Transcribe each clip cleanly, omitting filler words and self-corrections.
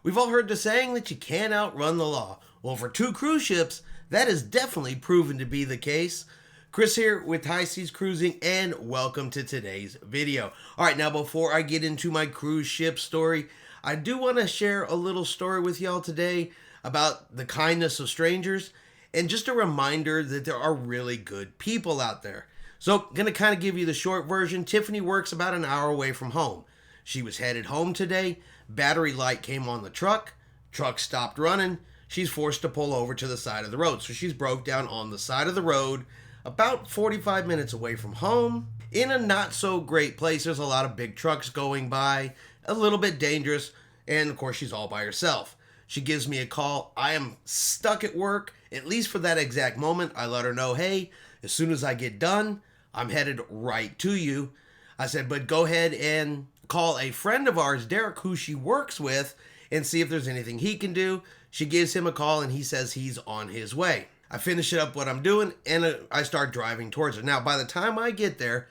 We've all heard the saying that you can't outrun the law. Well, for two cruise ships, that is definitely proven to be the case. Chris here with High Seas Cruising, and welcome to today's video. Alright, now before I get into my cruise ship story, I do want to share a little story with y'all today about the kindness of strangers, and just a reminder that there are really good people out there. So, I'm going to kind of give you the short version. Tiffany works about an hour away from home. She was headed home today. Battery light came on the truck. Truck stopped running. She's forced to pull over to the side of the road. So she's broke down on the side of the road, about 45 minutes away from home, in a not so great place. There's a lot of big trucks going by, a little bit dangerous, and of course she's all by herself. She gives me a call. I am stuck at work, at least for that exact moment. I let her know, hey, as soon as I get done, I'm headed right to you. I said, but go ahead and call a friend of ours, Derek, who she works with, and see if there's anything he can do. She gives him a call, and he says he's on his way. I finish up what I'm doing, and I start driving towards her. Now, by the time I get there,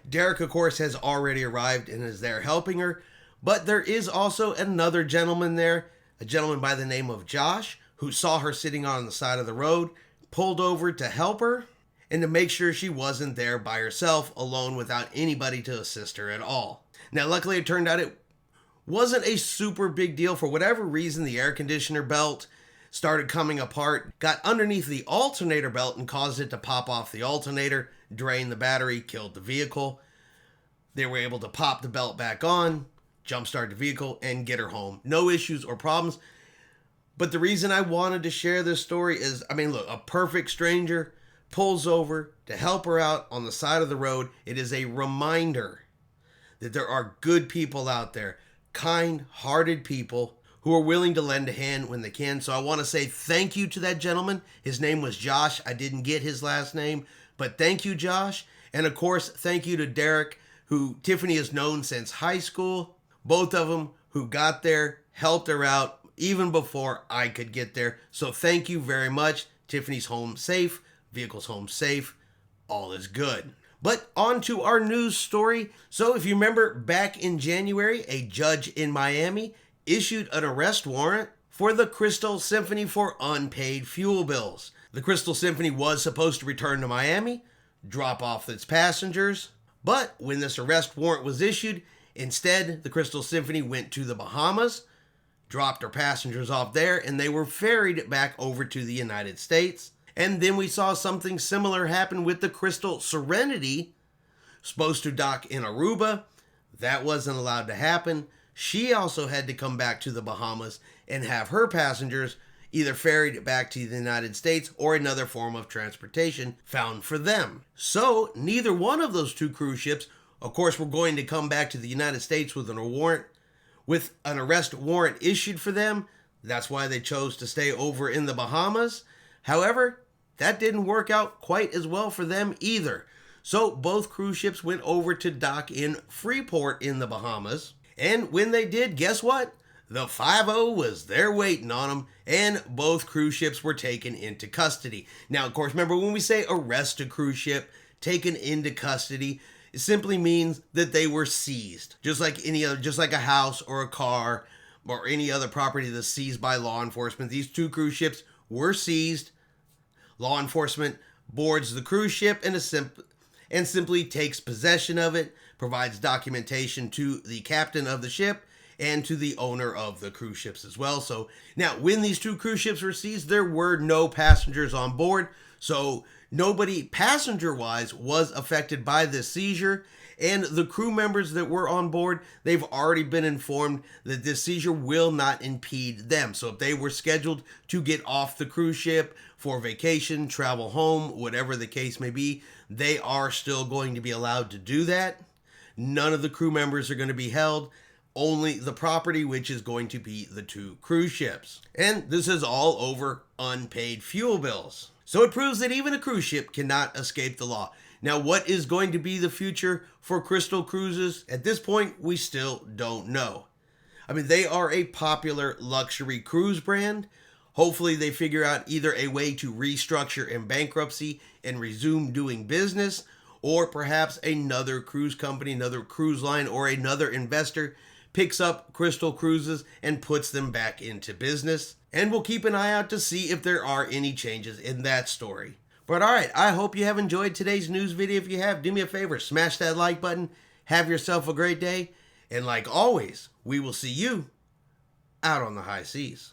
Derek, of course, has already arrived and is there helping her. But there is also another gentleman there, a gentleman by the name of Josh, who saw her sitting on the side of the road, pulled over to help her, and to make sure she wasn't there by herself, alone, without anybody to assist her at all. Now, luckily, it turned out it wasn't a super big deal. For whatever reason, the air conditioner belt started coming apart, got underneath the alternator belt and caused it to pop off the alternator, drain the battery, killed the vehicle. They were able to pop the belt back on, jumpstart the vehicle, and get her home. No issues or problems. But the reason I wanted to share this story is, look, a perfect stranger pulls over to help her out on the side of the road. It is a reminder that there are good people out there, kind-hearted people who are willing to lend a hand when they can. So I want to say thank you to that gentleman. His name was Josh. I didn't get his last name, but thank you, Josh. And of course, thank you to Derek, who Tiffany has known since high school. Both of them who got there, helped her out even before I could get there. So thank you very much. Tiffany's home safe, vehicle's home safe, all is good. But on to our news story. So if you remember, back in January, a judge in Miami issued an arrest warrant for the Crystal Symphony for unpaid fuel bills. The Crystal Symphony was supposed to return to Miami, drop off its passengers, but when this arrest warrant was issued, instead the Crystal Symphony went to the Bahamas, dropped her passengers off there, and they were ferried back over to the United States. And then we saw something similar happen with the Crystal Serenity, supposed to dock in Aruba. That wasn't allowed to happen. She also had to come back to the Bahamas and have her passengers either ferried back to the United States or another form of transportation found for them. So neither one of those two cruise ships, of course, were going to come back to the United States with an arrest warrant issued for them. That's why they chose to stay over in the Bahamas. However, that didn't work out quite as well for them either. So both cruise ships went over to dock in Freeport in the Bahamas. And when they did, guess what? The 5-0 was there waiting on them, and both cruise ships were taken into custody. Now, of course, remember when we say arrest a cruise ship, taken into custody, it simply means that they were seized. Just like any other, just like a house or a car or any other property that's seized by law enforcement. These two cruise ships were seized. Law enforcement boards the cruise ship and simply takes possession of it, provides documentation to the captain of the ship and to the owner of the cruise ships as well. So now, when these two cruise ships were seized, there were no passengers on board. So nobody passenger-wise was affected by this seizure. And the crew members that were on board, they've already been informed that this seizure will not impede them. So if they were scheduled to get off the cruise ship for vacation, travel home, whatever the case may be, they are still going to be allowed to do that. None of the crew members are going to be held. Only the property, which is going to be the two cruise ships. And this is all over unpaid fuel bills. So it proves that even a cruise ship cannot escape the law. Now, what is going to be the future for Crystal Cruises? At this point, we still don't know. They are a popular luxury cruise brand. Hopefully, they figure out either a way to restructure in bankruptcy and resume doing business, or perhaps another cruise company, another cruise line, or another investor picks up Crystal Cruises and puts them back into business. And we'll keep an eye out to see if there are any changes in that story. But alright, I hope you have enjoyed today's news video. If you have, do me a favor, smash that like button. Have yourself a great day. And like always, we will see you out on the high seas.